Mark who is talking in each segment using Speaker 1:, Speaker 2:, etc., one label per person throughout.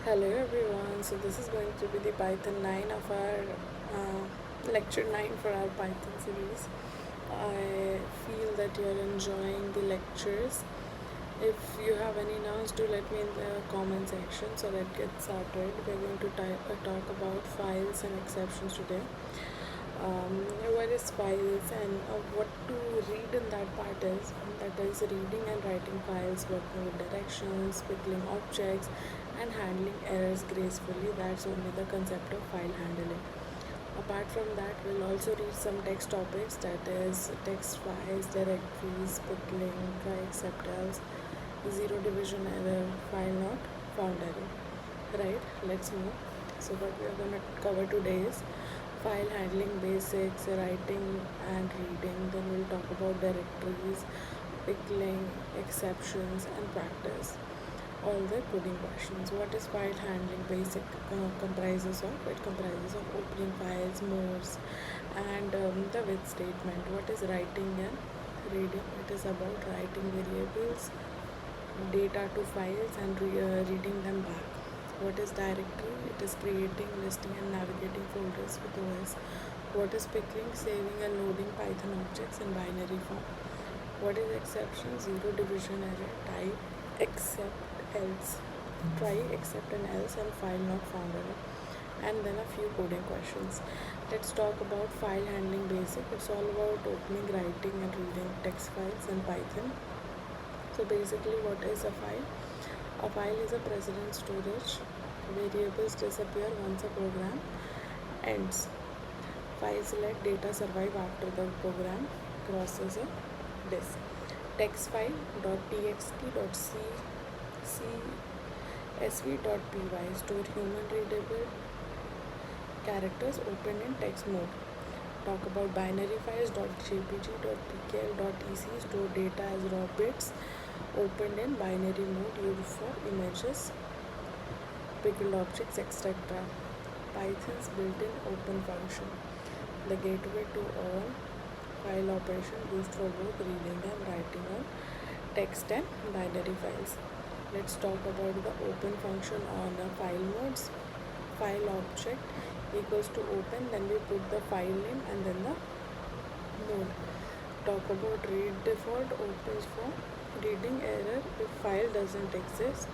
Speaker 1: Hello everyone. So this is going to be the Python 9 of our lecture 9 for our Python series. I feel that you're enjoying the lectures. If you have any notes, do let me in the comment section. So let's get started. We're going to talk about files and exceptions today. What is files and what to read in that is reading and writing files, working with directions, pickling objects, and handling errors gracefully. That's only the concept of file handling. Apart from that, we'll also read some text topics, that is text files, directories, pickling, try except else, zero division error, file not found error. Right, let's move. So what we are going to cover today is file handling basics, writing and reading. Then we'll talk about directories, pickling, exceptions and practice. All the coding questions. What is file handling basic comprises of? It comprises of opening files, modes, and the with statement. What is writing and reading? It is about writing variables, data to files and reading them back. What is directory? It is creating, listing and navigating folders with OS. What is pickling? Saving and loading Python objects in binary form. What is exception? Zero division error, type except else, try except and else, and file not found error. And then a few coding questions. Let's talk about file handling basic. It's all about opening, writing and reading text files in Python. So basically, what is a file? A file is a precedent storage. Variables disappear once a program ends. Files let data survive after the program crosses a disk. Text file .txt, .csv.py store human readable characters open in text mode. Talk about binary files .jpg, .pkl, .ec store data as raw bits opened in binary mode used for images, pickled objects, etc. Python's built-in open function, the gateway to all file operation used for both reading and writing on text and binary files. Let's talk about the open function on the file modes. File object equals to open, then we put the file name and then the mode. Talk about read default opens for reading error if file doesn't exist.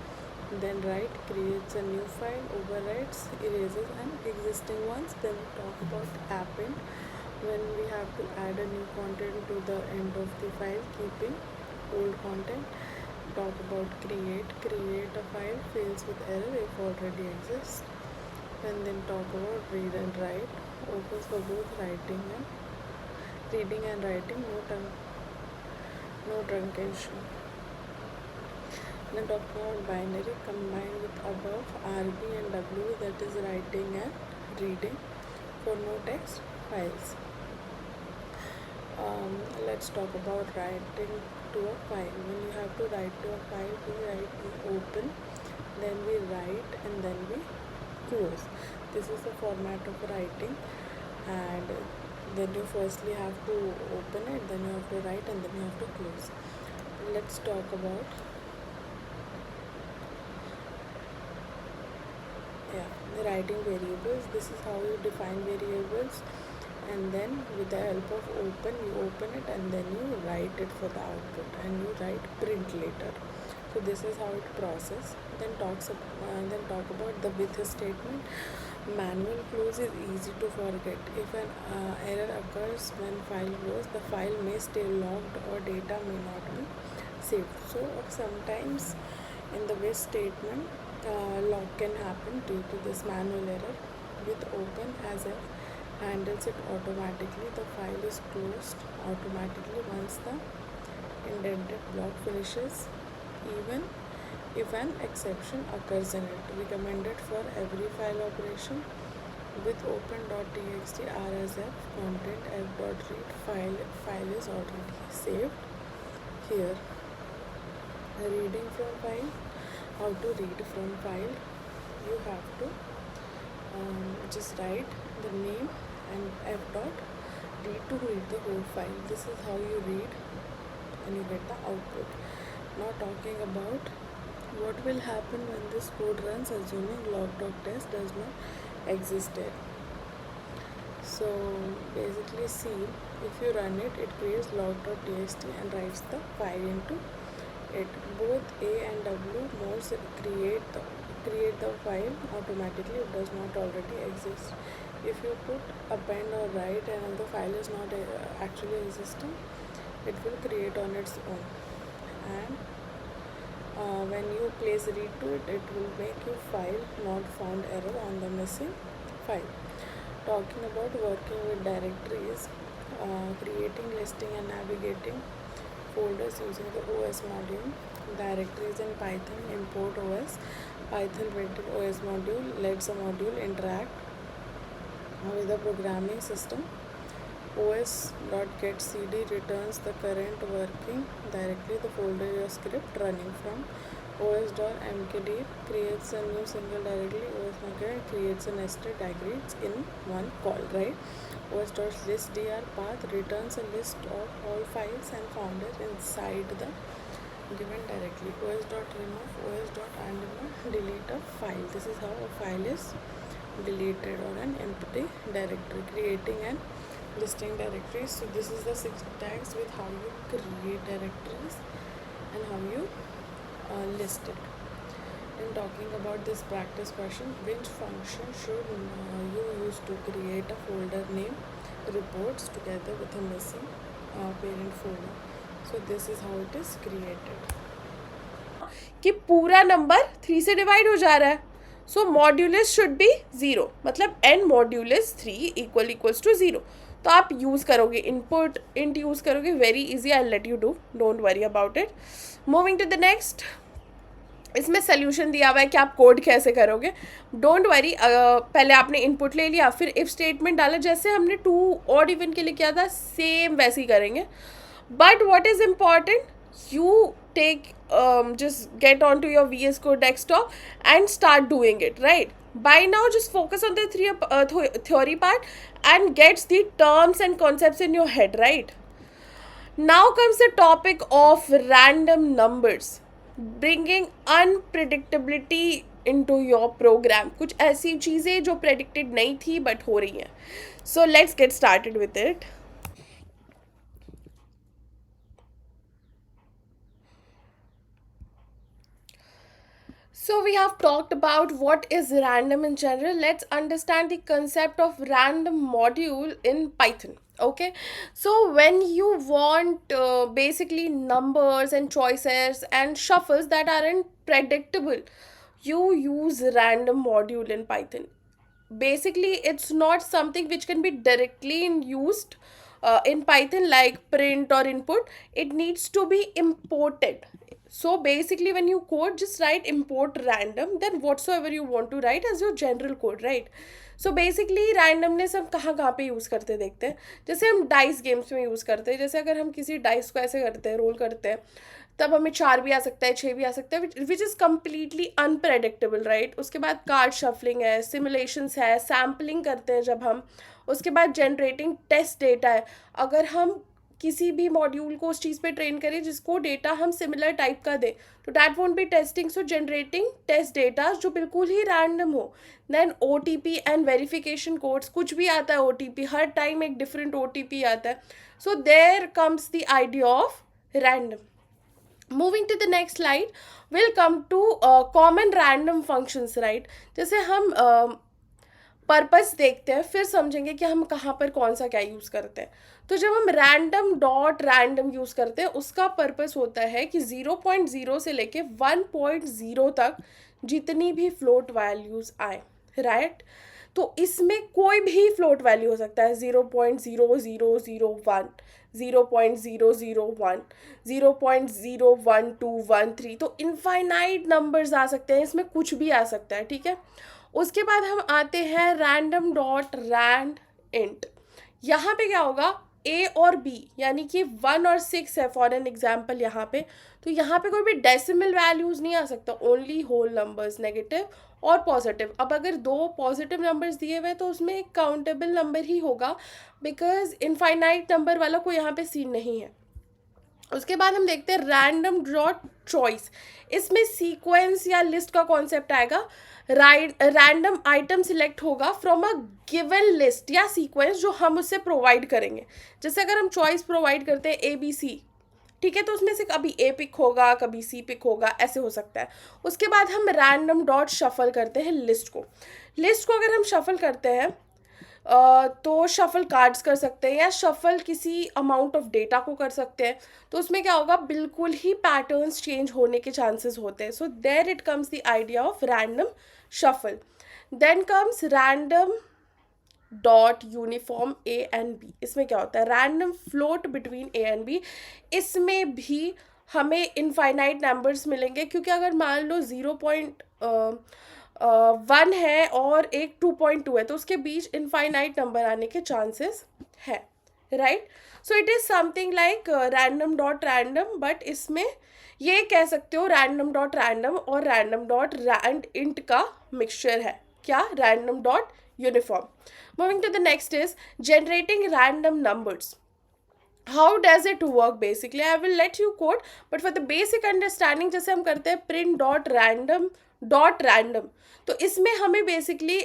Speaker 1: Then write creates a new file, overwrites, erases an existing ones. Then we talk about append when we have to add a new content to the end of the file keeping old content. Talk about create a file fails with error if already exists. And then talk about read and write opens for both reading and writing, no truncation. Then talk about binary combined with above RB and W, that is writing and reading for no text files. Let's talk about writing to a file. When you have to write to a file, we open, then we write and then we close. This is the format of writing, and then you firstly have to open it, then you have to write and then you have to close. Let's talk about the writing variables. This is how you define variables, and then with the help of open, you open it and then you write it for the output and you write print later. So this is how it process. Then talk about the with statement. Manual close is easy to forget. If an error occurs when file close, the file may stay locked or data may not be saved. So sometimes in the with statement, lock can happen due to this manual error. With open, as if handles it automatically, the file is closed automatically once the indented block finishes, even if an exception occurs in it. Recommended for every file operation. With open.txt rsf content f.read file is already saved here. Reading from file. How to read from file? You have to just write the name and f dot read to read the whole file. This is how you read and you get the output. Now talking about what will happen when this code runs assuming log.test does not existed? So basically see, if you run it, it creates log.txt and writes the file into it. Both A and W modes create the file automatically. It does not already exist. If you put append or write and the file is not actually existing, it will create on its own. And when you place read to it, it will make you file not found error on the missing file. Talking about working with directories, creating, listing and navigating folders using the OS module. Directories in Python, import OS. Python rented OS module lets a module interact with the programming system. os.getCD returns the current working directory, the folder your script running from. os.mkdir creates a new single directory. os.mkdir creates a nested directories in one call, right? os.listdr path returns a list of all files and folders inside the given directory. os.remove, os.undo delete a file. This is how a file is deleted or an empty directory, creating an listing directories. So this is the 6 tags with how you create directories and how you list it. In talking about this practice question, which function should you use to create a folder name reports together with a missing parent folder? So this is how it is created.
Speaker 2: कि पूरा number 3 से divide हो जा रहा है, सो modulus should be 0, मतलब n modulus 3 equals to 0. तो आप यूज़ करोगे इनपुट इंट यूज़ करोगे, very easy, I let you do, don't worry about it. Moving to the next, इसमें सोल्यूशन दिया हुआ है कि आप कोड कैसे करोगे. डोंट वरी, पहले आपने इनपुट ले लिया, फिर इफ स्टेटमेंट डाला, जैसे हमने 2 ऑड इवन के लिए किया था सेम वैसे ही करेंगे. But what is important, you take just get onto your VS Code desktop and start doing it, right? By now just focus on the theory part and gets the terms and concepts in your head, right? Now comes the topic of random numbers, bringing unpredictability into your program. कुछ ऐसी चीज़ें जो predicted नहीं थी but हो रही हैं. So let's get started with it. So we have talked about what is random in general. Let's understand the concept of random module in Python. Okay, so when you want basically numbers and choices and shuffles that aren't predictable, you use random module in Python. Basically, it's not something which can be directly used in Python like print or input. It needs to be imported. So basically when you code, just write import random, then whatsoever you want to write as your general code, right? So basically randomness हम कहाँ कहाँ पे use करते देखते हैं. जैसे हम dice games में यूज़ करते हैं. जैसे अगर हम किसी डाइस को ऐसे करते हैं, रोल करते हैं, तब हमें 4 भी आ सकता है, 6 भी आ सकता है, which is completely unpredictable, right? उसके बाद कार्ड शफलिंग है, सिमुलेशंस है, सैम्पलिंग करते हैं जब हम. उसके बाद जनरेटिंग टेस्ट डेटा है. अगर हम किसी भी मॉड्यूल को उस चीज़ पे ट्रेन करें जिसको डेटा हम सिमिलर टाइप का दें, तो that won't be testing. So generating test data जो बिल्कुल ही रैंडम हो. Then OTP and verification codes, कुछ भी आता है OTP, हर टाइम एक डिफरेंट OTP आता है. So there comes the idea of random. Moving to the next slide, will come to common random functions, right? जैसे हम पर्पस देखते हैं, फिर समझेंगे कि हम कहाँ पर कौन सा क्या यूज़ करते हैं. तो जब हम रैंडम डॉट रैंडम यूज़ करते हैं, उसका पर्पस होता है कि 0.0 से लेके 1.0 तक जितनी भी फ्लोट वैल्यूज़ आए, राइट? तो इसमें कोई भी फ्लोट वैल्यू हो सकता है. 0.0001, 0.001, 0.01213, तो इनफाइनाइट नंबर्स आ सकते हैं, इसमें कुछ भी आ सकता है, ठीक है? उसके बाद हम आते हैं रैंडम डॉट रैंड इंट. यहाँ पे क्या होगा, A और B यानी कि 1 और 6 है फॉर एन एग्जाम्पल यहाँ पे. तो यहाँ पे कोई भी डेसिमल वैल्यूज़ नहीं आ सकता, ओनली होल नंबर्स, नेगेटिव और पॉजिटिव. अब अगर 2 पॉजिटिव नंबर्स दिए हुए तो उसमें एक काउंटेबल नंबर ही होगा, बिकॉज इनफाइनाइट नंबर वाला कोई यहाँ पे सीन नहीं है. उसके बाद हम देखते हैं रैंडम ड्रॉ चॉइस। इसमें सीक्वेंस या लिस्ट का कॉन्सेप्ट आएगा। रैंडम आइटम सिलेक्ट होगा फ्रॉम अ गिवन लिस्ट या सीक्वेंस जो हम उससे प्रोवाइड करेंगे। जैसे अगर हम चॉइस प्रोवाइड करते हैं ए बी सी, ठीक है, तो उसमें से कभी ए पिक होगा, कभी सी पिक होगा, ऐसे हो सकता है। उसके बाद हम रैंडम डॉट शफल करते हैं लिस्ट को। लिस्ट को अगर हम शफल करते हैं तो शफल कार्ड्स कर सकते हैं या शफल किसी अमाउंट ऑफ डेटा को कर सकते हैं। तो उसमें क्या होगा, बिल्कुल ही पैटर्न्स चेंज होने के चांसेस होते हैं। So there it comes the idea of random shuffle. Then comes random dot uniform a and b. इसमें क्या होता है, random float between a and b. इसमें भी हमें इनफाइनाइट नंबर्स मिलेंगे, क्योंकि अगर मान लो 0.1 है और एक 2.2 है, तो उसके बीच इनफाइनाइट नंबर आने के चांसेस है, right. So it is something like random dot random, but इसमें ये कह सकते हो रैंडम डॉट रैंडम और रैंडम डॉट रैंड इंट का मिक्सचर है। क्या, random dot uniform. Moving to the next is generating random numbers. How does it work basically? I will let you code, but for the basic understanding जैसे हम करते हैं print dot random dot random, तो इसमें हमें basically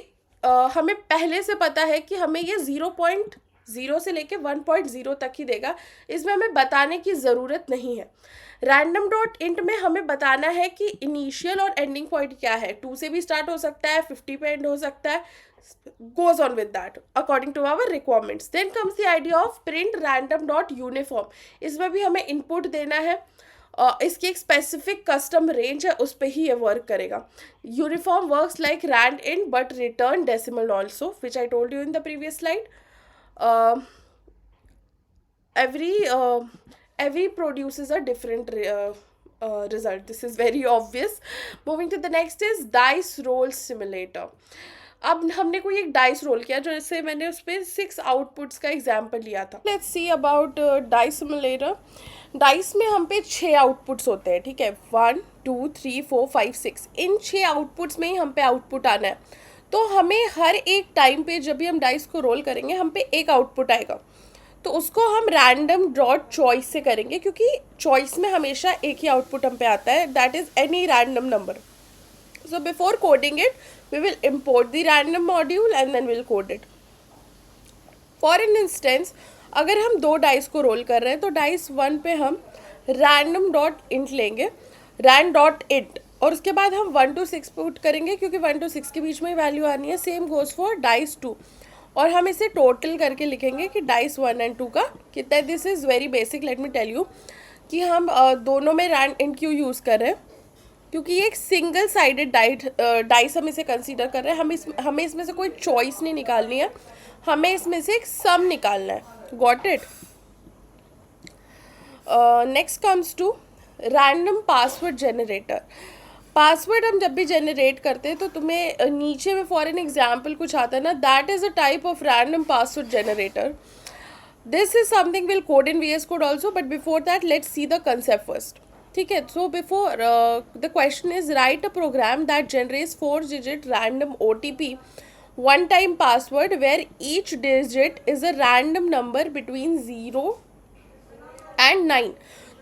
Speaker 2: हमें पहले से पता है कि हमें ये 0.0 से लेके 1.0 तक ही देगा। इसमें हमें बताने की ज़रूरत नहीं है। रैंडम डॉट इंट में हमें बताना है कि इनिशियल और एंडिंग पॉइंट क्या है। 2 से भी स्टार्ट हो सकता है, 50 पे एंड हो सकता है, goes on with that according to our requirements. Then comes the idea of print random dot uniform. इसमें भी हमें input देना है, इसकी एक स्पेसिफिक कस्टम रेंज है, उस पर ही ये वर्क करेगा। Uniform works like randint but return decimal also, which I told you in the previous slide. every produces a different result. This is very obvious. Moving to the next is dice roll simulator. अब हमने कोई एक dice role किया, जैसे मैंने उस पर 6 outputs का एग्जाम्पल लिया था। Let's see about dice simulator. Dice में हम पे 6 आउटपुट्स होते हैं, ठीक है, 1 2 3 4 5 6। इन 6 आउटपुट्स में ही हम पे आउटपुट आना है। तो हमें हर एक टाइम पे जब भी हम डाइस को रोल करेंगे हम पे एक आउटपुट आएगा, तो उसको हम रैंडम डॉट चॉइस से करेंगे, क्योंकि चॉइस में हमेशा एक ही आउटपुट हम पे आता है, that is any random number. So before coding it, we will import the random module and then we'll code it. For an instance, अगर हम 2 डाइस को रोल कर रहे हैं तो डाइस 1 पे हम random डॉट इंट लेंगे, रैंड डॉट इंट, और उसके बाद हम 1 to 6 पुट करेंगे, क्योंकि 1 to 6 के बीच में वैल्यू आनी है। सेम गोज फॉर डाइस 2, और हम इसे टोटल करके लिखेंगे कि डाइस 1 and 2 का कितना है। This is very basic, let me tell you कि हम दोनों में रैंड इंट क्यों यूज़ कर रहे हैं, क्योंकि ये एक सिंगल साइडेड डाइस हम इसे कंसीडर कर रहे हैं। हमें इसमें से कोई चॉइस नहीं निकालनी है, हमें इसमें से एक सम निकालना है। Got it. Next comes to random password generator. Password हम जब भी जनरेट करते हैं तो तुम्हें नीचे में फॉर एन एग्जाम्पल कुछ आता है ना, that is a type of random password generator. This is something will code in VS Code also, but before that let's see the concept first, ठीक है। So before the question is write a program that generates 4-digit random OTP one time password where each digit is a random number between 0 and 9।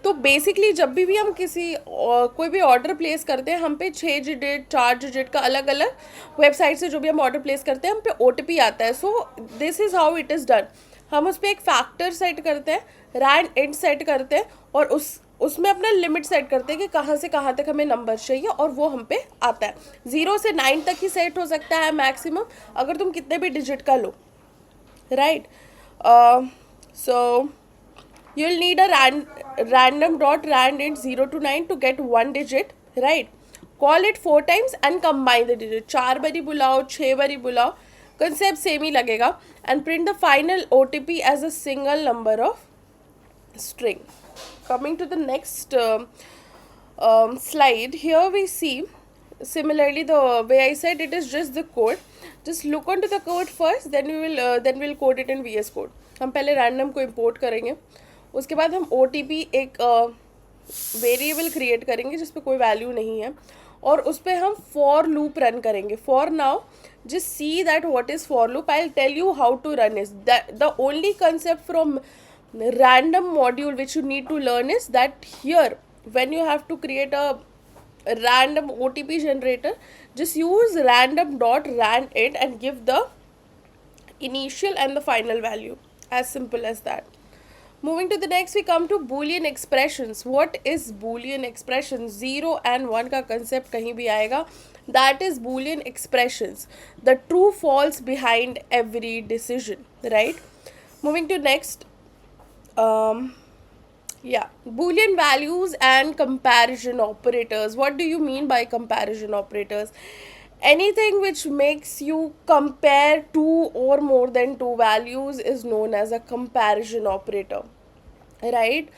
Speaker 2: तो basically जब भी हम किसी कोई भी order place करते हैं, हम पे 6 डिजिट 4 डिजिट का अलग अलग वेबसाइट से जो भी हम ऑर्डर प्लेस करते हैं हम पे OTP आता है। So this is how it is done. हम उस पर एक फैक्टर सेट करते हैं, रैंड इंट सेट करते हैं, और उसमें अपना लिमिट सेट करते हैं कि कहाँ से कहाँ तक हमें नंबर चाहिए, और वो हम पे आता है। 0 से 9 तक ही सेट हो सकता है मैक्सिमम, अगर तुम कितने भी डिजिट का लो, right. So you will need a random dot rand int 0 to 9 to get 1 digit, right? Call it 4 times and combine the digit। 4 बारी बुलाओ, 6 बारी बुलाओ, कंसेप्ट सेम ही लगेगा। and print the final OTP as a single number of string। Coming to the next slide, here we see similarly the way I said, it is just the code। just look onto the code first, then we'll code it in VS Code। हम पहले random को import करेंगे, उसके बाद हम OTP एक variable create करेंगे जिस पे कोई वैल्यू नहीं है, और उस पर हम फॉर लूप रन करेंगे। For now just see that what is for loop, I'll tell you how to run is that the only concept from random module which you need to learn is that here when you have to create a random OTP generator, just use random dot rand it and give the initial and the final value. As simple as that. Moving to the next, we come to Boolean expressions. What is Boolean expressions? 0 and 1 का concept कहीं भी आएगा. That is Boolean expressions. The true false behind every decision, right? Moving to next, Boolean values and comparison operators. What do you mean by comparison operators? Anything which makes you compare two or more than two values is known as a comparison operator, right?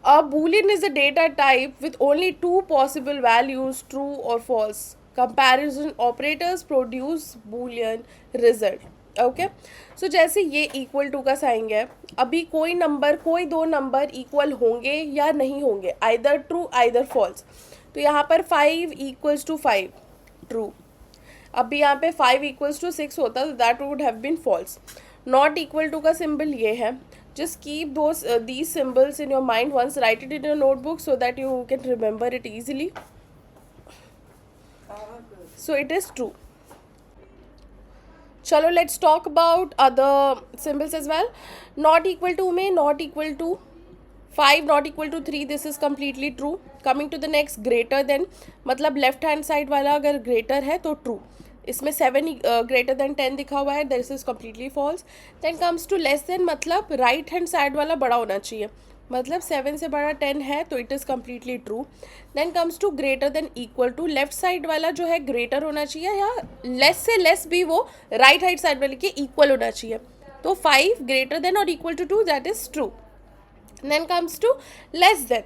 Speaker 2: A boolean is a data type with only two possible values, true or false. Comparison operators produce boolean result. Okay so जैसे ये equal to का sign है, अभी कोई दो number equal होंगे या नहीं होंगे, आइदर ट्रू आइदर फॉल्स. तो यहाँ पर 5 इक्वल्स टू 5 ट्रू. अभी यहाँ पे 5 इक्वल्स टू 6 होता तो that would have been false. Not equal to का सिंबल ये है. Just keep those these symbols in your mind once, write it in your notebook so that you can remember it easily. So it is true. चलो let's talk about other symbols as well. Not equal to में not equal to 5 not equal to 3, this is completely true. Coming to the next, greater than, मतलब left hand side वाला अगर greater है तो true. इसमें 7 greater than 10 दिखा हुआ है, this is completely false. Then comes to less than, मतलब राइट हैंड साइड वाला बड़ा होना चाहिए, मतलब 7 से बड़ा 10 है तो it is completely true. Then comes to greater than equal to, left side वाला जो है ग्रेटर होना चाहिए या लेस से लेस भी वो राइट हैंड साइड वाले के इक्वल होना चाहिए. तो 5 ग्रेटर देन और equal to 2, that is true. Then comes to less than,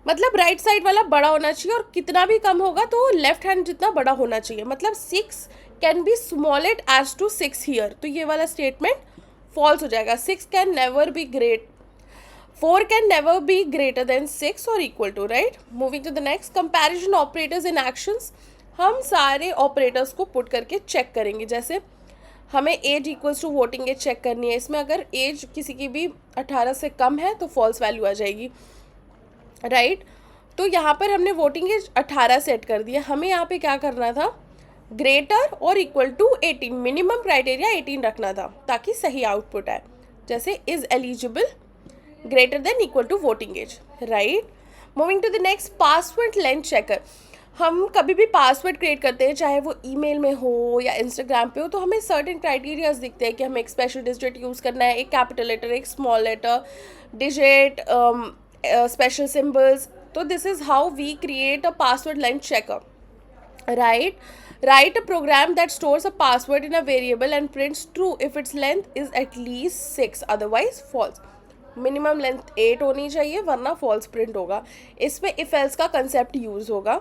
Speaker 2: मतलब राइट साइड वाला बड़ा होना चाहिए और कितना भी कम होगा तो लेफ्ट हैंड जितना बड़ा होना चाहिए, मतलब 6 can be smallest as to 6 here. तो ये वाला स्टेटमेंट फॉल्स हो जाएगा. 6 can never be great, 4 can never be greater than 6 or equal to, right? Moving to the next, comparison operators in actions. हम सारे ऑपरेटर्स को पुट करके check करेंगे. जैसे हमें age equals to voting age check करनी है. इसमें अगर एज किसी की भी 18 से कम है तो फॉल्स वैल्यू आ जाएगी, राइट? तो यहाँ पर हमने वोटिंग एज 18 सेट कर दिया. हमें यहाँ पे क्या करना था, ग्रेटर और इक्वल टू 18, मिनिमम क्राइटेरिया 18 रखना था ताकि सही आउटपुट आए. जैसे is eligible greater than equal to voting age, right? Moving to the next, password length checker. हम कभी भी पासवर्ड क्रिएट करते हैं, चाहे वो ईमेल में हो या इंस्टाग्राम पे हो, तो हमें सर्टेन क्राइटेरियाज दिखते हैं कि हमें एक स्पेशल डिजिट यूज़ करना है, एक कैपिटल लेटर, एक small letter, digit, special symbols. तो this is how we create a password length checker, right? Write a program that stores a password in a variable and prints true if its length is at least 6, otherwise false. Minimum length 8 होनी चाहिए वरना false print होगा. इसमें if else का concept use होगा.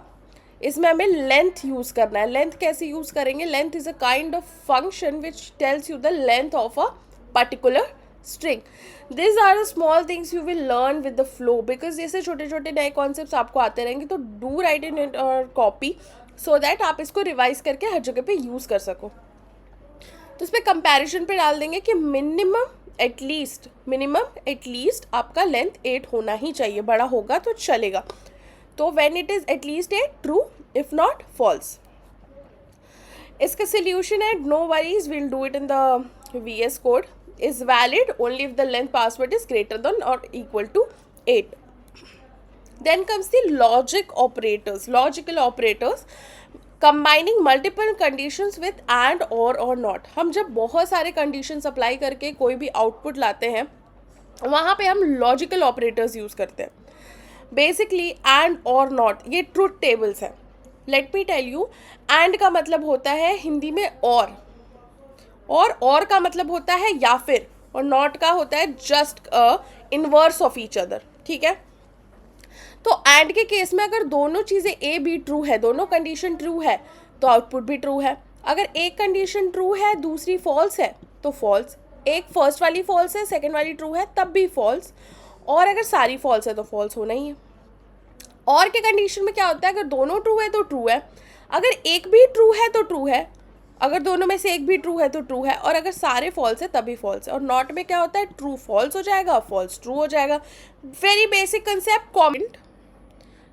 Speaker 2: इसमें हमें length use करना है. लेंथ कैसे यूज़ करेंगे? Length is a kind of function which tells you the length of a particular string. This are the small things you will learn with the flow, because जैसे छोटे छोटे नए concepts आपको आते रहेंगे. तो डू राइट इन इट और copy so that आप इसको रिवाइज करके हर जगह पे यूज़ कर सको. तो इस पर कंपेरिजन पे डाल देंगे कि मिनिमम एटलीस्ट आपका लेंथ 8 होना ही चाहिए, बड़ा होगा तो चलेगा. तो when it is at least 8, true, if not false. इसका सोल्यूशन है, no worries, will do it in the VS code. Is valid only if the length password is greater than और equal to 8. Then comes the logical operators combining multiple conditions with and और not. हम जब बहुत सारे conditions apply करके कोई भी output लाते हैं, वहाँ पे हम लॉजिकल ऑपरेटर्स यूज़ करते हैं. बेसिकली एंड और नॉट ये ट्रूथ टेबल्स हैं. Let me tell you, and का मतलब होता है हिंदी में और का मतलब होता है या फिर, और नॉट का होता है just inverse of each other, ठीक है? तो एंड के केस में अगर दोनों चीज़ें ए बी ट्रू है, दोनों कंडीशन ट्रू है, तो आउटपुट भी ट्रू है. अगर एक कंडीशन ट्रू है दूसरी फॉल्स है तो फॉल्स. एक फर्स्ट वाली फॉल्स है सेकंड वाली ट्रू है तब भी फॉल्स. और अगर सारी फॉल्स है तो फॉल्स होना ही है. और के कंडीशन में क्या होता है, अगर दोनों ट्रू है तो ट्रू है, अगर एक भी ट्रू है तो ट्रू है, अगर दोनों में से एक भी ट्रू है तो ट्रू है, और अगर सारे फॉल्स है तभी फॉल्स है। और नॉट में क्या होता है, ट्रू फॉल्स हो जाएगा, फॉल्स ट्रू हो जाएगा। Very basic concept, comment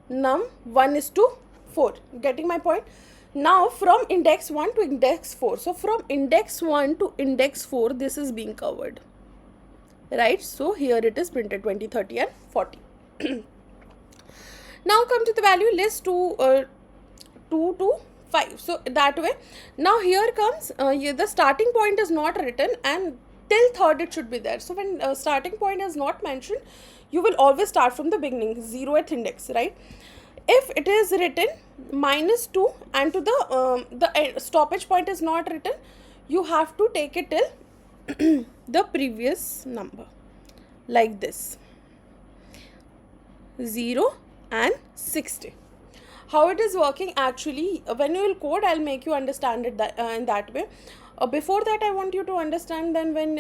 Speaker 2: num 1:4, getting my point? Now from index 1 to index 4, so from index 1 to index 4 this is being covered, right? So here it is printed 20, 30 and 40. Now come to the value list 2 to 5, so that way. Now here comes the starting point is not written, and till third it should be there. So when starting point is not mentioned, you will always start from the beginning, 0th index, right? If it is written -2 and to the stoppage point is not written, you have to take it till the previous number, like this, 0 and 60. How it is working actually, when you will code, I'll make you understand it in that way. Before that, I want you to understand then when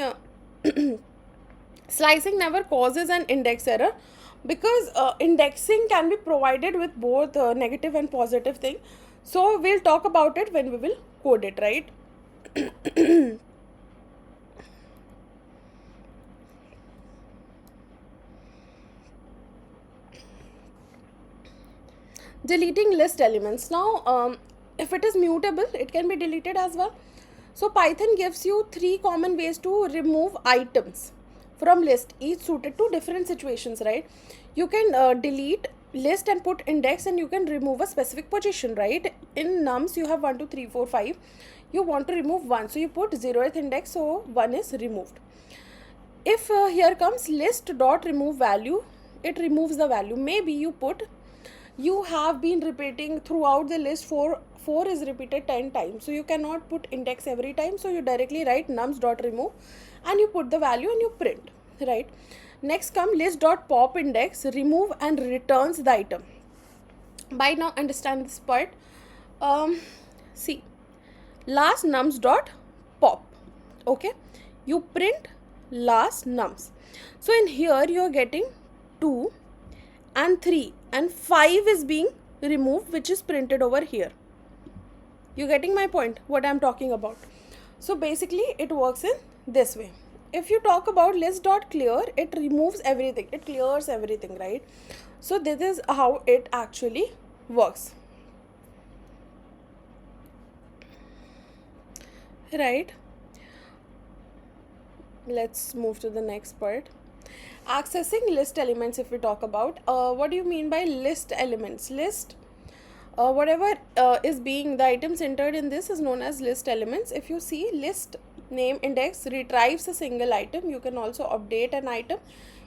Speaker 2: slicing never causes an index error, because indexing can be provided with both negative and positive thing. So we'll talk about it when we will code it, right? Deleting list elements. Now if it is mutable, it can be deleted as well. So Python gives you 3 common ways to remove items from list, each suited to different situations, right? You can delete list and put index, and you can remove a specific position, right? In nums you have 1 2 3 4 5, you want to remove 1, so you put 0th index, so 1 is removed. If here comes list dot remove value, it removes the value. Maybe you have been repeating throughout the list, 4 is repeated 10 times, so you cannot put index every time, so you directly write nums dot remove and you put the value and you print, right? Next come list dot pop index, remove and returns the item. By now understand this part. See, last nums dot pop, okay, you print last nums. So in here you are getting 2 and 3 and 5 is being removed, which is printed over here. You getting my point, what I'm talking about? So basically it works in this way. If you talk about list dot clear, it removes everything, it clears everything, right? So this is how it actually works, right? Let's move to the next part. Accessing list elements. If we talk about what do you mean by list elements? List, whatever is being, the items entered in this is known as list elements. If you see, list name index retrieves a single item. You can also update an item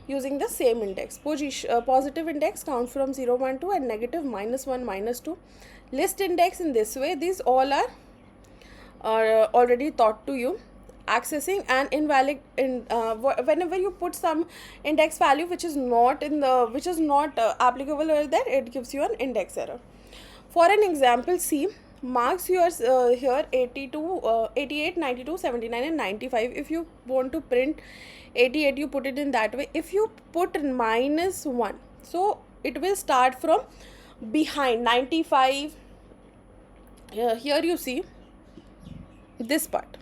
Speaker 2: using the same index. Positive index counts from 0 1 2 and negative -1 -2. List index in this way. These all are already taught to you. Accessing an invalid whenever you put some index value which is not applicable over there, it gives you an index error. For an example, see, marks yours here 82 88 92 79 and 95. If you want to print 88, you put it in that way. If you put -1, so it will start from behind 95. Here you see this part,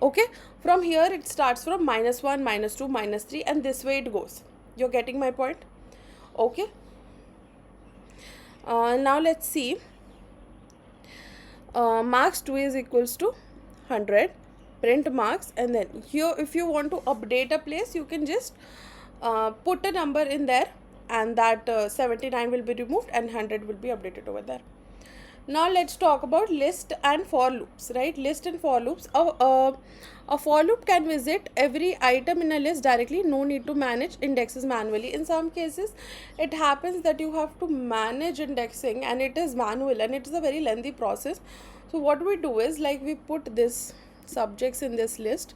Speaker 2: okay, from here it starts from -1 -2 -3 and this way it goes. You're getting my point, okay? Now let's see. Marks 2 is equals to 100, print marks, and then here if you want to update a place, you can just put a number in there, and that 79 will be removed and 100 will be updated over there. Now let's talk about list and for loops, right? List and for loops. A for loop can visit every item in a list directly. No need to manage indexes manually. In some cases, it happens that you have to manage indexing and it is manual and it is a very lengthy process. So what we do is, like, we put this subjects in this list.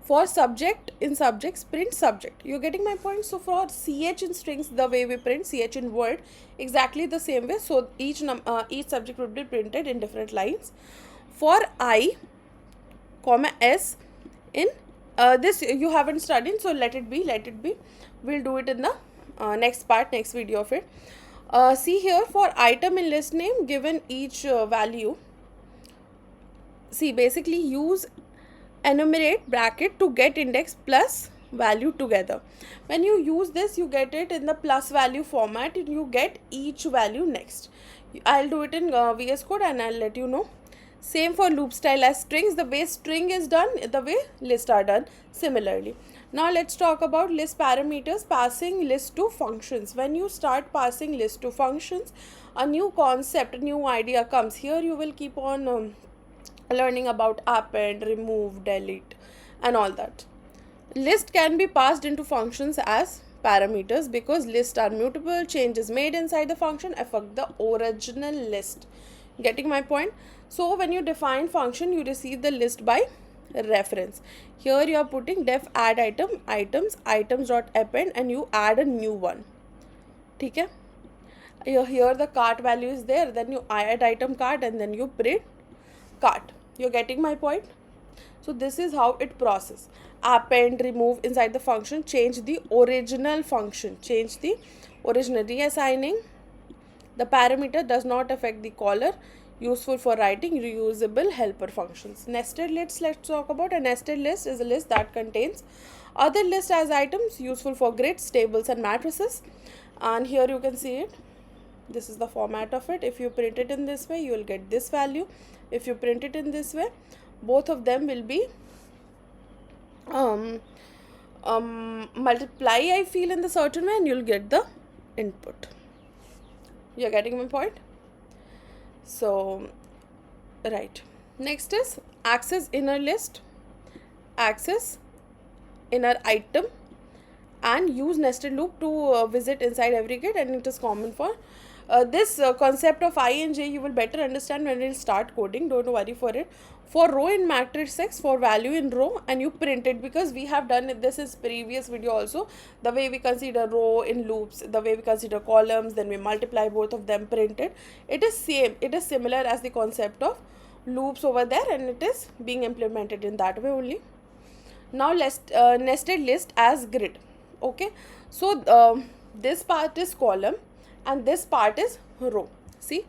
Speaker 2: For subject, in subjects, print subject. You're getting my point? So for ch in strings, the way we print ch in word, exactly the same way. So each subject would be printed in different lines. For I, comma s in this you haven't studied, so let it be. We'll do it in the next part, next video of it. See here, for item in list name, given each value, see, basically use enumerate bracket to get index plus value together. When you use this, you get it in the plus value format and you get each value next. I'll do it in VS Code and I'll let you know. Same for loop style as strings. The way string is done, the way list are done similarly. Now let's talk about list parameters, passing list to functions. When you start passing list to functions, a new concept, a new idea comes. Here you will keep on learning about append, remove, delete and all that. List can be passed into functions as parameters because lists are mutable. Changes made inside the function affect the original list. Getting my point? So when you define function, you receive the list by reference. Here you are putting def add item, items dot append, and you add a new one. Okay? Here the cart value is there, then you add item cart and then you print cart. You're getting my point? So this is how it process. Append, remove inside the function, change the original function, reassigning the parameter does not affect the caller, useful for writing reusable helper functions. Nested lists, let's talk about. A nested list is a list that contains other lists as items, useful for grids, tables and matrices. And here you can see it. This is the format of it. If you print it in this way, you will get this value. If you print it in this way, both of them will be multiply, I feel, in the certain way, and you'll get the input. You're getting my point? So right, next is access inner list, access inner item, and use nested loop to visit inside every grid, and it is common for this concept of I and J you will better understand when you start coding. Don't worry for it. For row in matrix X, for value in row, and you print it, because we have done it, this is previous video also, the way we consider row in loops, the way we consider columns, then we multiply both of them, print it. It is same, it is similar as the concept of loops over there, and it is being implemented in that way only. Now nested list as grid. Okay, so this part is column and this part is row. See,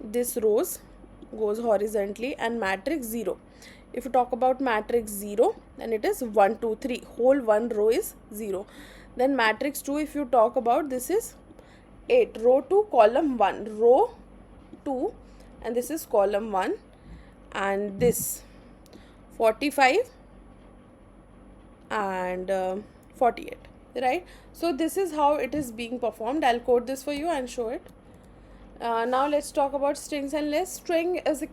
Speaker 2: this rows goes horizontally and matrix 0. If you talk about matrix 0, then it is 1 2 3, whole one row is 0. Then matrix 2, if you talk about, this is 8, row 2 column 1, row 2, and this is column 1, and this 45 and 48, right? So this is how it is being performed. I'll code this for you and show it. Now let's talk about strings and lists. String is a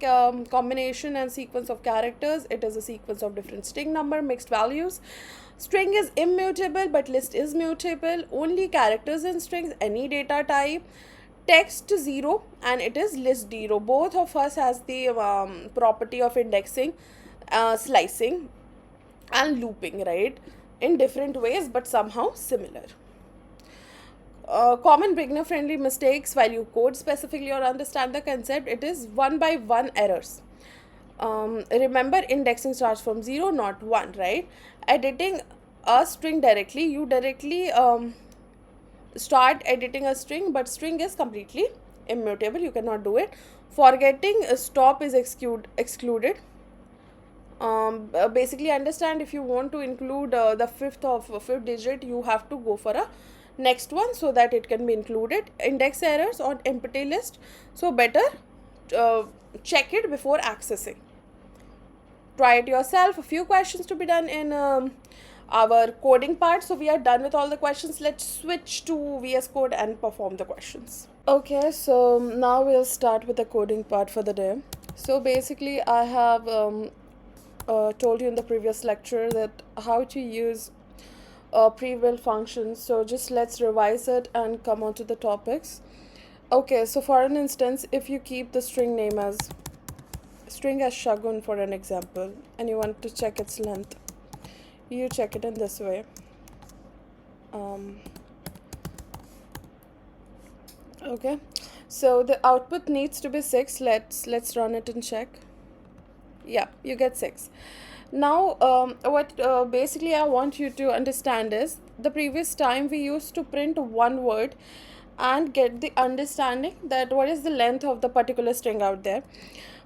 Speaker 2: combination and sequence of characters. It is a sequence of different string number, mixed values. String is immutable, but list is mutable. Only characters in strings, any data type. Text 0 and it is list 0. Both of us has the property of indexing, slicing and looping, right? In different ways, but somehow similar. Common beginner friendly mistakes while you code specifically or understand the concept, it is one by one errors. Remember, indexing starts from 0, not 1, right? Editing a string directly, you directly start editing a string, but string is completely immutable, you cannot do it. Forgetting a stop is excluded. Basically understand, if you want to include the fifth digit, you have to go for a next one so that it can be included. Index errors on empty list, so better check it before accessing. Try it yourself. A few questions to be done in our coding part. So we are done with all the questions. Let's switch to VS Code and perform the questions. Okay, so now we'll start with the coding part for the day. So basically I have told you in the previous lecture that how to use pre-built functions. So just let's revise it and come on to the topics. Okay, so for an instance, if you keep the string name as Shagun for an example, and you want to check its length, you check it in this way. Okay, so the output needs to be 6. Let's run it and check. Yeah, you get 6. Now what basically I want you to understand is, the previous time we used to print one word and get the understanding that what is the length of the particular string out there.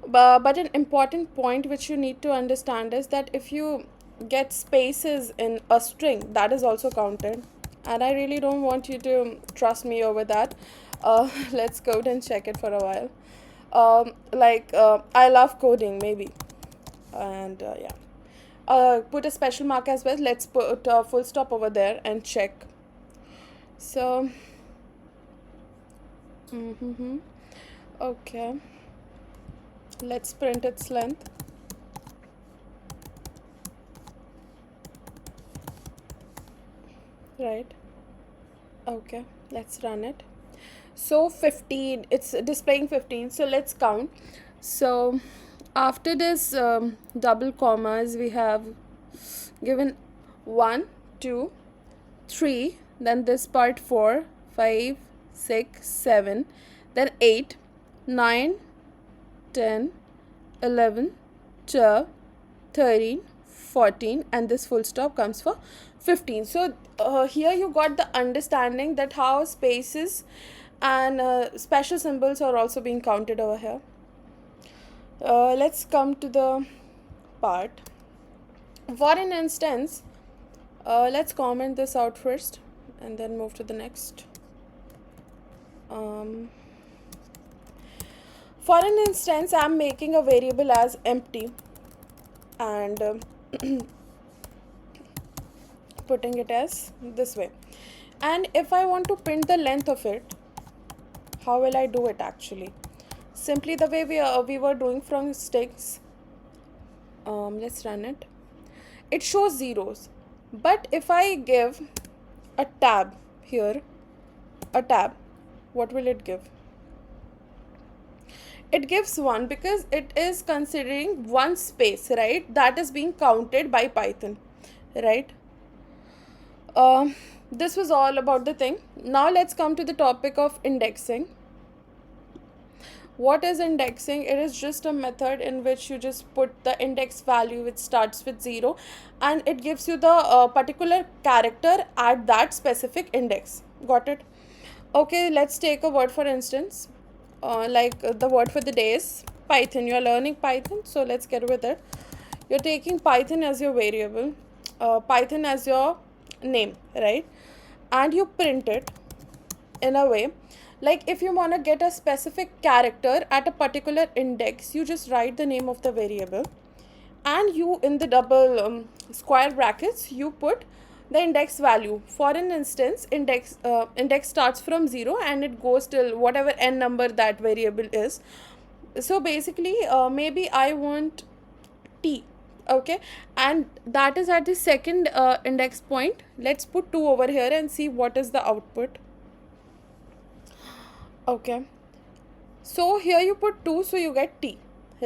Speaker 2: But an important point which you need to understand is that if you get spaces in a string, that is also counted, and I really don't want you to trust me over that. Let's go and check it for a while. I love coding maybe, and yeah, put a special mark as well. Let's put a full stop over there and check. So okay, let's print its length. Right, okay, let's run it. So 15, it's displaying 15, so let's count. So after this double commas, we have given 1 2 3, then this part 4 5 6 7, then 8 9 10 11 12 13 14, and this full stop comes for 15. So here you got the understanding that how spaces and special symbols are also being counted over here. Let's come to the part. For an instance, let's comment this out first and then move to the next. For an instance, I'm making a variable as empty and putting it as this way. And if I want to print the length of it, how will I do it actually? Simply the way we were doing from sticks. Let's run it. It shows zeros, but if I give a tab here, a tab, what will it give? It gives 1 because it is considering one space, right? That is being counted by Python, right? This was all about the thing. Now let's come to the topic of indexing. What is indexing? It is just a method in which you just put the index value which starts with 0 and it gives you the particular character at that specific index. Got it? Okay, let's take a word for instance. The word for the day is Python. You're learning Python, so let's get with it. You're taking Python as your variable, Python as your name, right? And you print it in a way like if you want to get a specific character at a particular index, you just write the name of the variable and you in the double square brackets you put the index value. For an instance, index starts from 0 and it goes till whatever n number that variable is. So basically maybe I want t, okay, and that is at the second index point. Let's put 2 over here and see what is the output. Okay, so here you put 2, so you get t,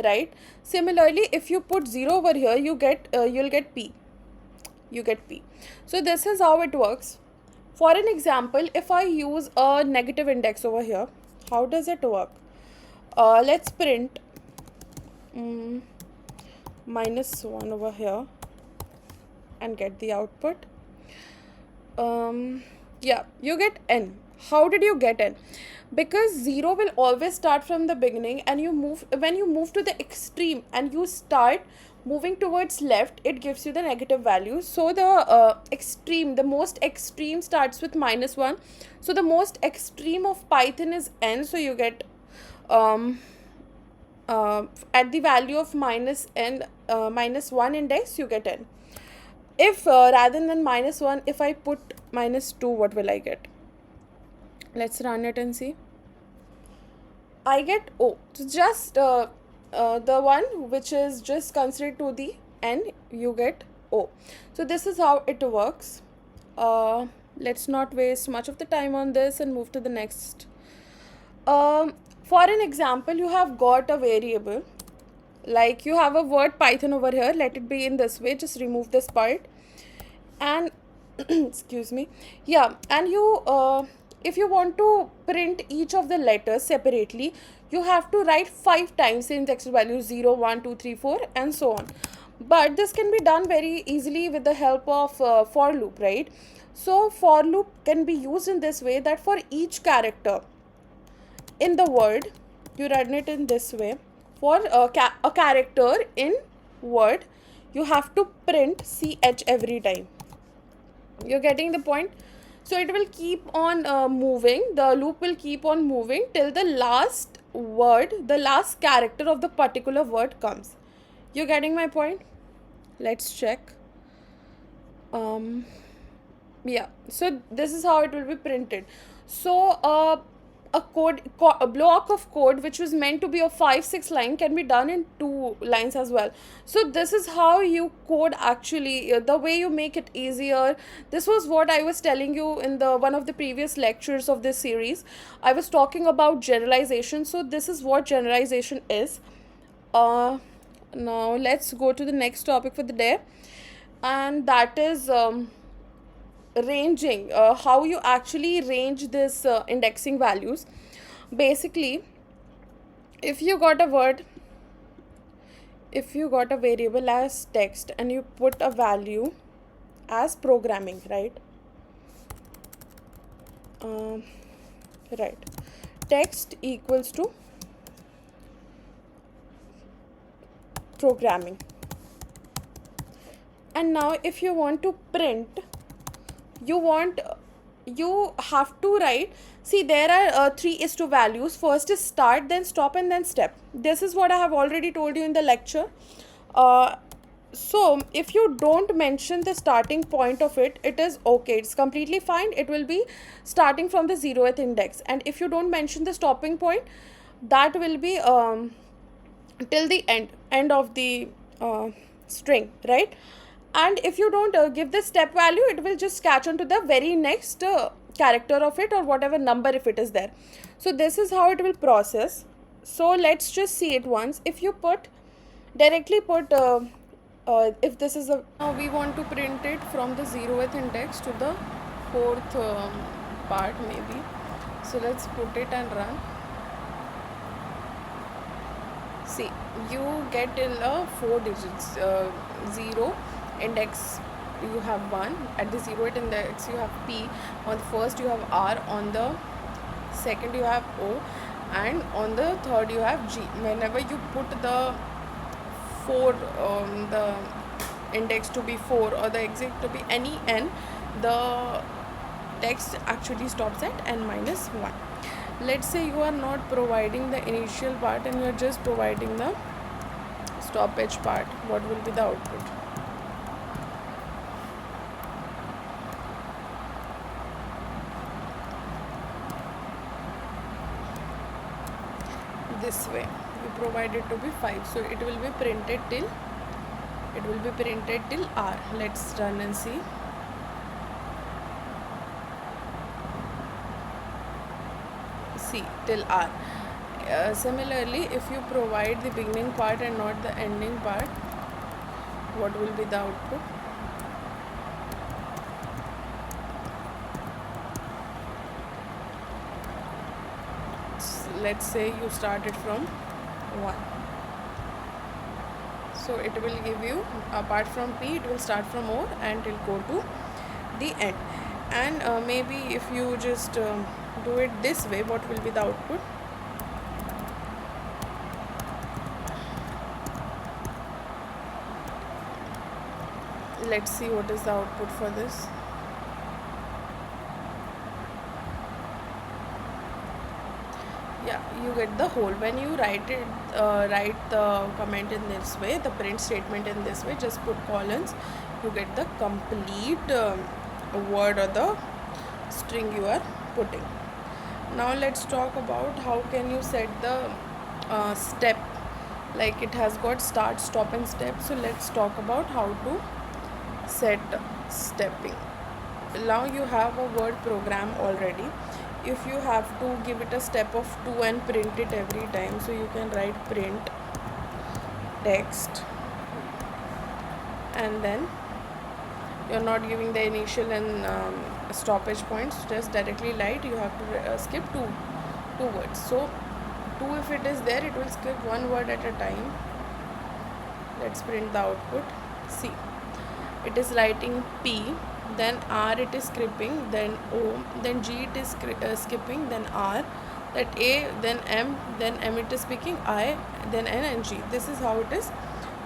Speaker 2: right? Similarly, if you put 0 over here, you get you'll get p. You get p. So this is how it works. For an example, if I use a negative index over here, how does it work? Let's print -1 over here and get the output. Yeah, you get n. How did you get n? Because 0 will always start from the beginning, and when you move to the extreme and you start moving towards left, it gives you the negative value. So the most extreme starts with -1. So the most extreme of Python is n. So you get at the value of -1 index, you get n. If rather than -1, if I put -2, what will I get? Let's run it and see. I get O. So just the one which is just considered to the n, you get O. So this is how it works. Let's not waste much of the time on this and move to the next. For an example, you have got a variable, like you have a word Python over here. Let it be in this way. Just remove this part and excuse me. Yeah, and you if you want to print each of the letters separately, you have to write 5 times in text value 0 1 2 3 4 and so on. But this can be done very easily with the help of for loop, right? So for loop can be used in this way, that for each character in the word, you run it in this way. For a character in word, you have to print ch every time. You're getting the point? So it will keep on moving, the loop will keep on moving till the last word, the last character of the particular word comes. You're getting my point? Let's check. um yeah, so this is how it will be printed. So a block of code which was meant to be a 5-6 line can be done in 2 lines as well. So this is how you code actually, the way you make it easier. This was what I was telling you in the one of the previous lectures of this series. I was talking about generalization. So this is what generalization is. uh Now let's go to the next topic for the day, and that is ranging, how you actually range this indexing values. Basically, if you got a word, if you got a variable as text and you put a value as programming, right? um, right, text equals to programming. And now if you want to print, you want, you have to write, see there are 3:2 values. First is start, then stop, and then step. This is what I have already told you in the lecture. uh, so if you don't mention the starting point of it, it is okay, it's completely fine, it will be starting from the 0th index. And if you don't mention the stopping point, that will be till the end of the string, right? And if you don't give the step value, it will just catch on to the very next character of it, or whatever number if it is there. So this is how it will process. So let's just see it once. If you put directly put if this is a, now we want to print it from the 0th index to the 4th part maybe. So let's put it and run. See, you get till 4 digits. 0 index you have 1, at the 0th index you have p, on the first you have r, on the second you have o, and on the third you have g. Whenever you put the 4 the index to be 4 or the exit to be any n, the text actually stops at n minus 1. Let's say you are not providing the initial part and you are just providing the stoppage part. What will be the output? This way you provide it to be 5, so it will be printed till r. Let's run and see. See, till r. Similarly, if you provide the beginning part and not the ending part, what will be the output? Let's say you started from 1, so it will give you, apart from p, it will start from o and it will go to the end. And maybe if you just do it this way, what will be the output? Let's see what is the output for this. Yeah, you get the whole. When you write the comment in this way, the print statement in this way, just put colons, you get the complete word or the string you are putting. Now let's talk about how can you set the step. Like it has got start, stop, and step. So let's talk about how to set stepping. Now you have a word program already. If you have to give it a step of 2 and print it every time, so you can write print text, and then you're not giving the initial and stoppage points, just directly write. You have to skip two words. So 2, if it is there, it will skip 1 word at a time. Let's print the output. See, it is writing p,
Speaker 1: then R it is skipping, then O, then G it is skipping, then R, that A, then M it is speaking, I, then N and G. This is how it is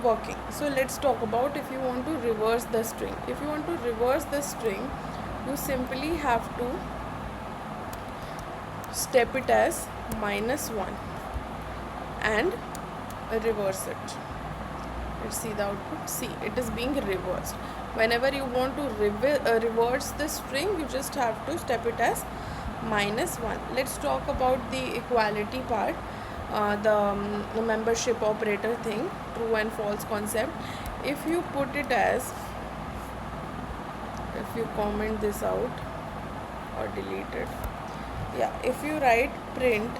Speaker 1: working. So let's talk about if you want to reverse the string. If you want to reverse the string, you simply have to step it as -1 and reverse it. Let's see the output. See, it is being reversed. Whenever you want to reverse the string, you just have to step it as -1. Let's talk about the equality part, the membership operator thing, true and false concept. If you put it as, if you comment this out or delete it, yeah, if you write print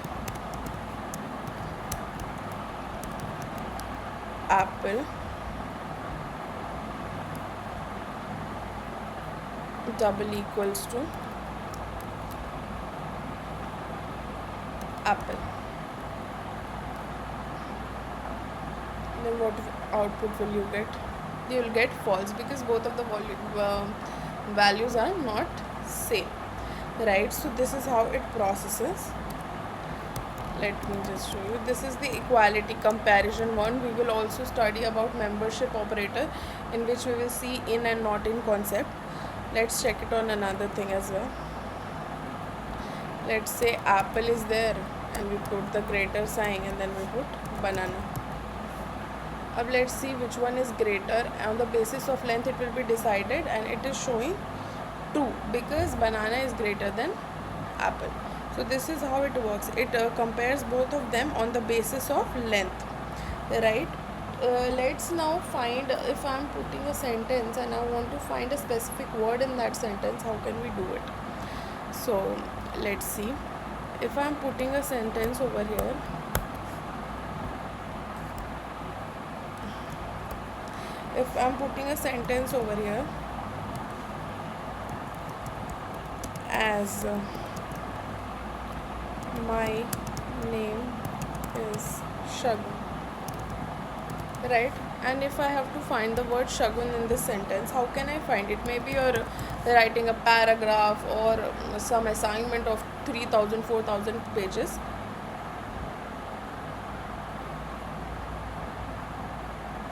Speaker 1: apple double equals to apple, then what output will you get? You will get false, because both of the values are not same, right? So this is how it processes. Let me just show you. This is the equality comparison one. We will also study about membership operator, in which we will see in and not in concept. Let's check it on another thing as well. Let's say apple is there and we put the greater sign and then we put banana. Now let's see which one is greater. On the basis of length it will be decided, and it is showing 2 because banana is greater than apple. So this is how it works. It compares both of them on the basis of length, right? Let's now find, if I am putting a sentence and I want to find a specific word in that sentence, how can we do it? So let's see. If I am putting a sentence over here, if I am putting a sentence over here as my name is Shagun, right? And if I have to find the word Shagun in this sentence, how can I find it? Maybe you're writing a paragraph or some assignment of 3000 4000 pages.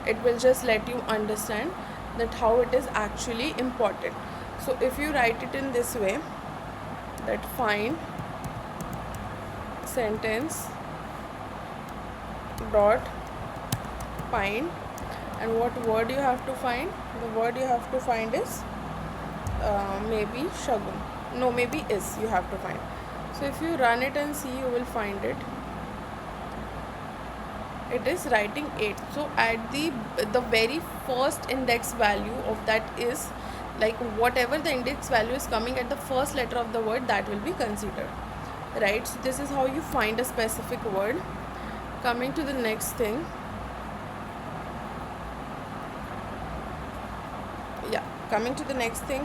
Speaker 1: It will just let you understand that how it is actually important. So if you write it in this way, that find sentence dot find, and what word you have to find? The word you have to find is maybe Shagun. No, maybe is you have to find. So if you run it and see, you will find it. It is writing 8. So at the very first index value of that is, like, whatever the index value is coming at the first letter of the word, that will be considered, right? So this is how you find a specific word. Coming to the next thing,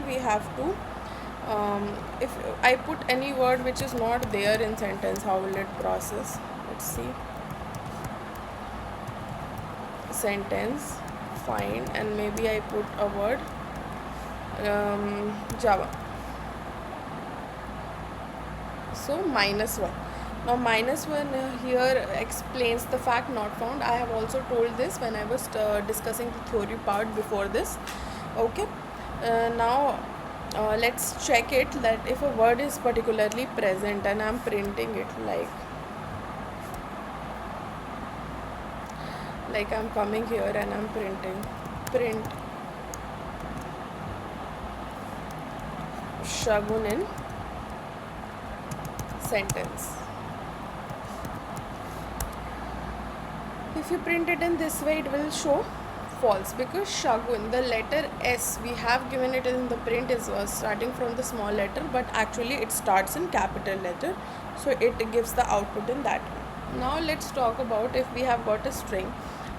Speaker 1: we have to, if I put any word which is not there in sentence, how will it process? Let's see. Sentence find, and maybe I put a word Java. So -1. Now -1 here explains the fact not found. I have also told this when I was discussing the theory part before this. Okay. Now let's check it, that if a word is particularly present and I'm printing it, like I'm coming here and I'm printing print Shagun in sentence. If you print it in this way, it will show false, because Shagun, the letter S, we have given it in the print is starting from the small letter, but actually it starts in capital letter, so it gives the output in that way. Now let's talk about if we have got a string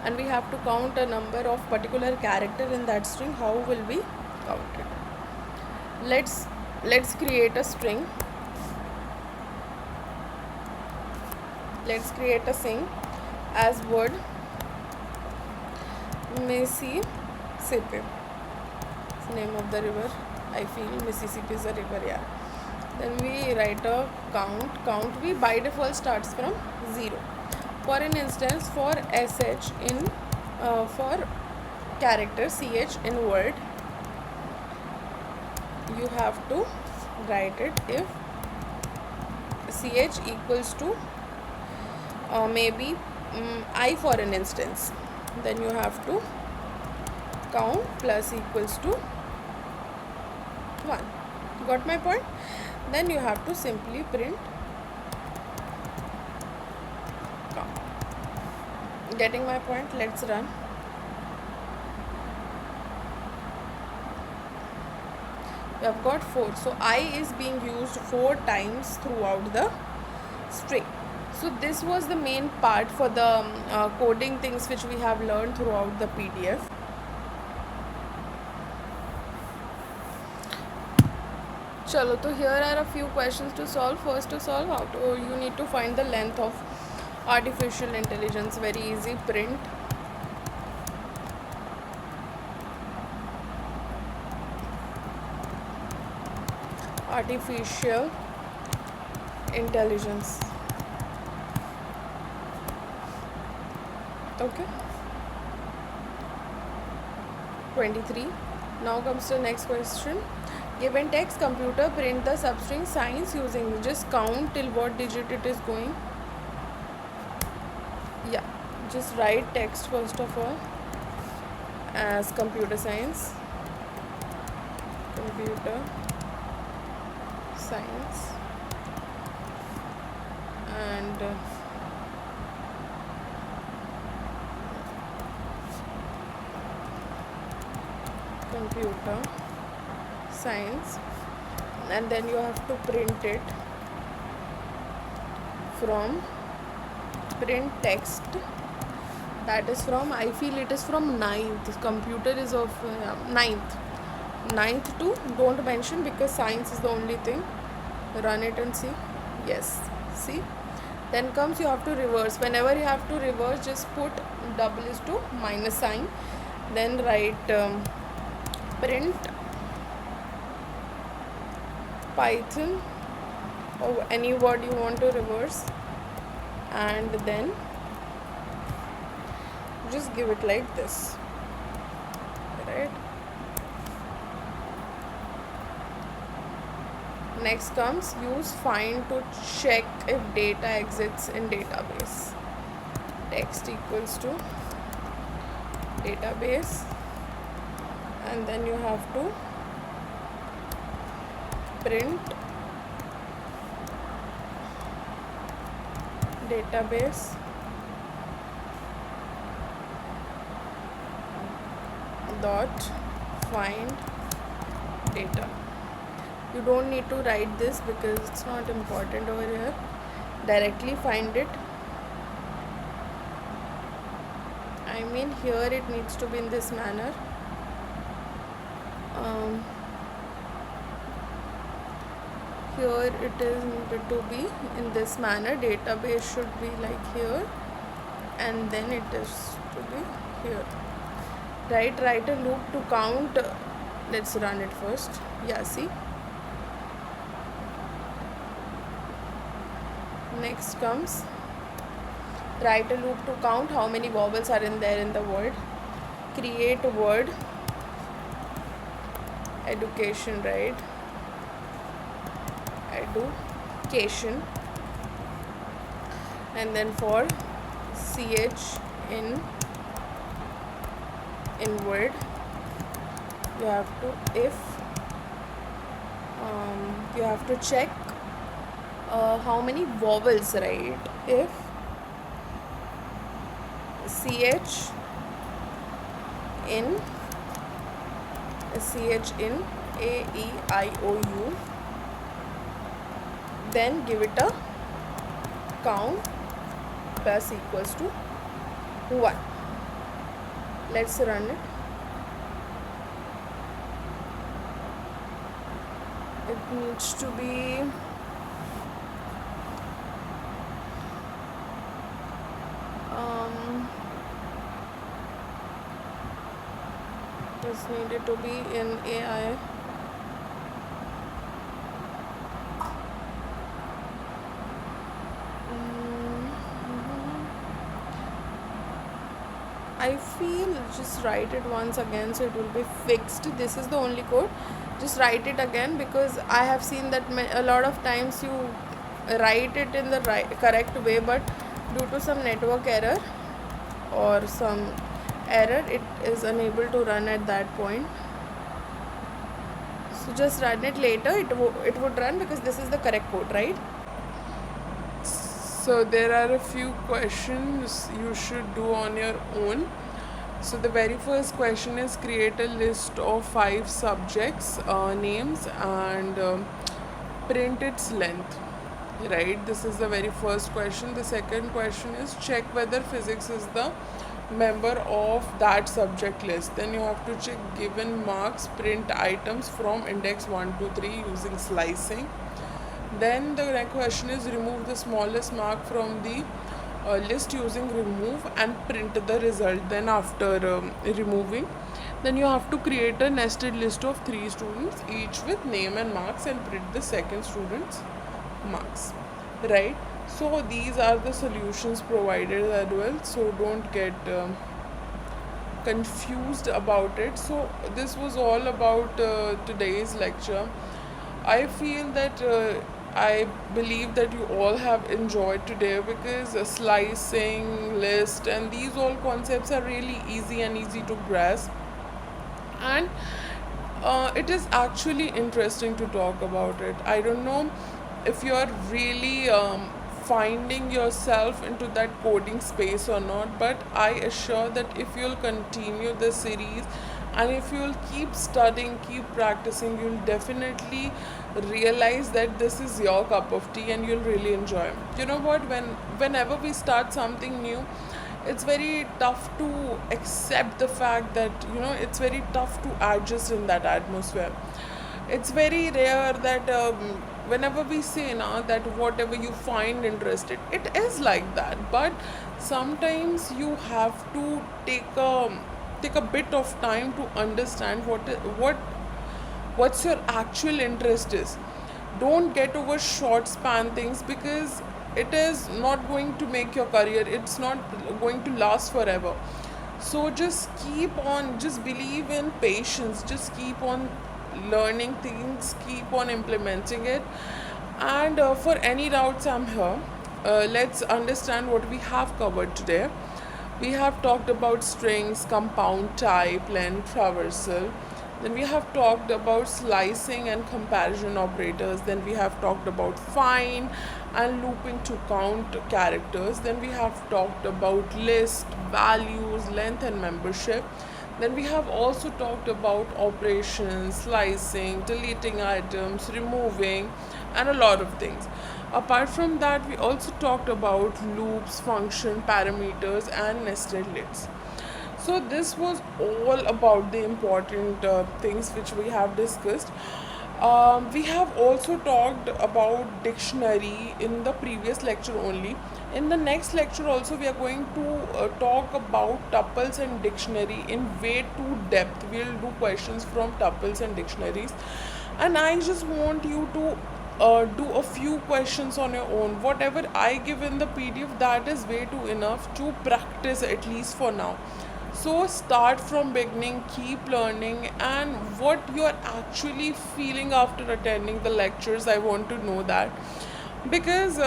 Speaker 1: and we have to count a number of particular character in that string, how will we count it? Let's create a string. Let's create a string as word Mississippi. It's the name of the river. I feel Mississippi is a river, yeah. Then we write a count. Count we by default starts from 0. For an instance, for sh in for character ch in word, you have to write it if ch equals to maybe I for an instance, then you have to count plus equals to 1. Got my point? Then you have to simply print count. Getting my point? Let's run. We have got 4. So I is being used 4 times throughout the string. So this was the main part for the coding things which we have learned throughout the PDF. Chalo, so here are a few questions to solve. First to solve, you need to find the length of artificial intelligence. Very easy. Print artificial intelligence. Okay. 23. Now comes the next question. Given text, computer print the substring science using, just count till what digit it is going. Yeah, just write text first of all as computer science. Computer science and computer science, and then you have to print it from print text, that is from, I feel it is from 9th. Computer is of 9th to, don't mention because science is the only thing. Run it and see. Yes, see. Then comes you have to reverse. Whenever you have to reverse, just put double is to minus sign, then write print Python or any word you want to reverse, and then just give it like this, right? Next comes use find to check if data exists in database. Text equals to database, and then you have to print database dot find data. You don't need to write this because it's not important over here. Directly find it. I mean here it needs to be in this manner. Here it is needed to be in this manner. Database should be like here, and then it is to be here. Right, write a loop to count. Let's run it first. Yeah, see. Next comes write a loop to count how many vowels are in there in the word. Create a word education, right? Education, and then for ch in word you have to, if you have to check how many vowels, right? If ch in a e I o u, then give it a count plus equals to 1. Let's run it. It needs to be this needed to be in AI I feel just write it once again so it will be fixed. This is the only code. Just write it again, because I have seen that a lot of times you write it in the correct way, but due to some network error or some error, it is unable to run at that point. So just run it later. It would run, because this is the correct code, right? So there are a few questions you should do on your own. So the very first question is create a list of 5 subjects names and print its length. Right, this is the very first question. The second question is check whether physics is the member of that subject list. Then you have to check given marks, print items from index 1 to 3 using slicing. Then the next question is remove the smallest mark from the list using remove and print the result. Then after removing, then you have to create a nested list of 3 students, each with name and marks, and print the second student's marks. Right, so these are the solutions provided as well, so don't get confused about it. So this was all about today's lecture. I feel that I believe that you all have enjoyed today, because slicing, list, and these all concepts are really easy and easy to grasp, and it is actually interesting to talk about it. I don't know if you are really finding yourself into that coding space or not, but I assure that if you'll continue the series and if you'll keep studying, keep practicing, you'll definitely realize that this is your cup of tea and you'll really enjoy it. You know what, whenever we start something new, it's very tough to accept the fact that, it's very tough to adjust in that atmosphere. It's very rare that whenever we say now that whatever you find interested, it is like that, but sometimes you have to take a bit of time to understand what's your actual interest is. Don't get over short span things, because it is not going to make your career, it's not going to last forever. So just believe in patience, just keep on learning things, keep on implementing it. And for any doubts, I'm here. Let's understand what we have covered today. We have talked about strings, compound, type, length, traversal. Then we have talked about slicing and comparison operators. Then we have talked about find and looping to count characters. Then we have talked about list, values, length, and membership. Then we have also talked about operations, slicing, deleting items, removing, and a lot of things. Apart from that, we also talked about loops, function, parameters, and nested lists. So this was all about the important things which we have discussed. We have also talked about dictionary in the previous lecture only. In the next lecture also we are going to talk about tuples and dictionary in way to depth. We'll do questions from tuples and dictionaries, and I just want you to do a few questions on your own. Whatever I give in the PDF, that is way too enough to practice, at least for now. So start from beginning, keep learning, and what you're actually feeling after attending the lectures, I want to know that. Because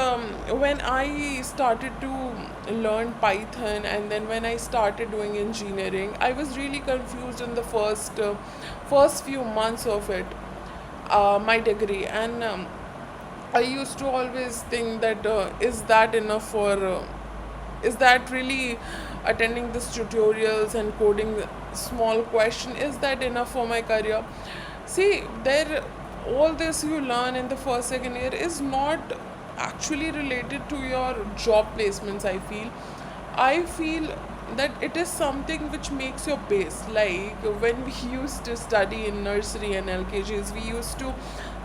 Speaker 1: when I started to learn Python, and then when I started doing engineering, I was really confused in the first few months of it, my degree. And I used to always think that is that really attending these tutorials and coding small question, is that enough for my career? See, there all this you learn in the first second year is not actually related to your job placements. I feel that it is something which makes your base. Like when we used to study in nursery and LKGs, we used to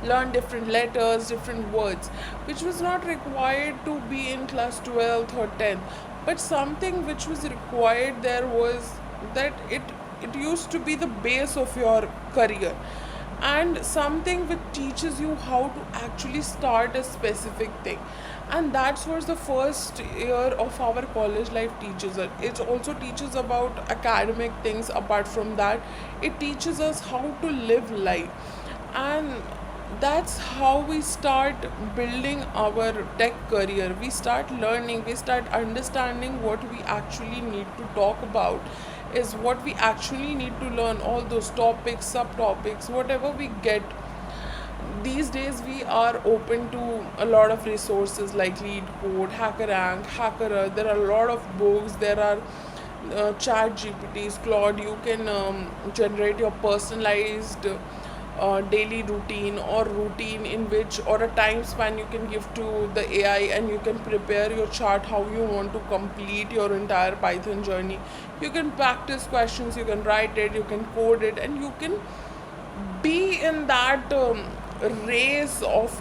Speaker 1: learn different letters, different words, which was not required to be in class 12th or 10th. But something which was required there was that it used to be the base of your career. and something which teaches you how to actually start a specific thing. And that's what the first year of our college life teaches us. It also teaches about academic things. Apart from that, it teaches us how to live life. And that's how we start building our tech career. We start learning, we start understanding what we actually need to talk about, is what we actually need to learn, all those topics, subtopics, whatever we get. These days we are open to a lot of resources like Lead Code, HackerRank, Hackerer. There are a lot of books. There are chat GPTs, Claude. You can generate your personalized daily routine, or routine in which, or a time span you can give to the AI, and you can prepare your chart how you want to complete your entire Python journey. You can practice questions, you can write it, you can code it, and you can be in that race of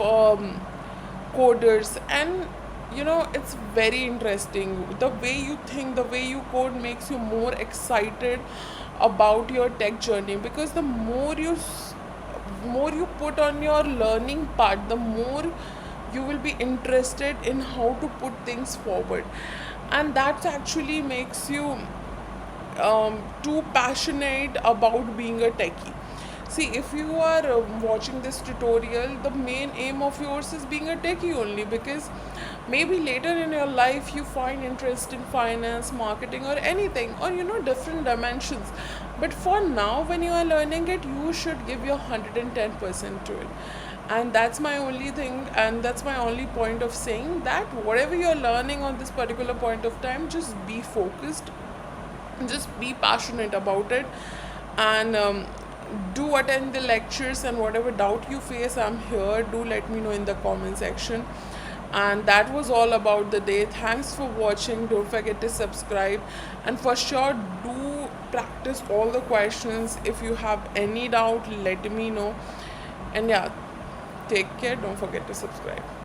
Speaker 1: coders. And it's very interesting. The way you think, the way you code makes you more excited about your tech journey, because the more you put on your learning part, the more you will be interested in how to put things forward. And that actually makes you too passionate about being a techie. See, if you are watching this tutorial, the main aim of yours is being a techie only, because maybe later in your life you find interest in finance, marketing, or anything, or different dimensions. But for now, when you are learning it, you should give your 110% to it. And that's my only thing, and that's my only point of saying that whatever you're learning on this particular point of time, just be focused, just be passionate about it. And do attend the lectures, and whatever doubt you face, I'm here. Do let me know in the comment section. And that was all about the day. Thanks for watching. Don't forget to subscribe, and for sure do practice all the questions. If you have any doubt, let me know. And yeah, take care. Don't forget to subscribe.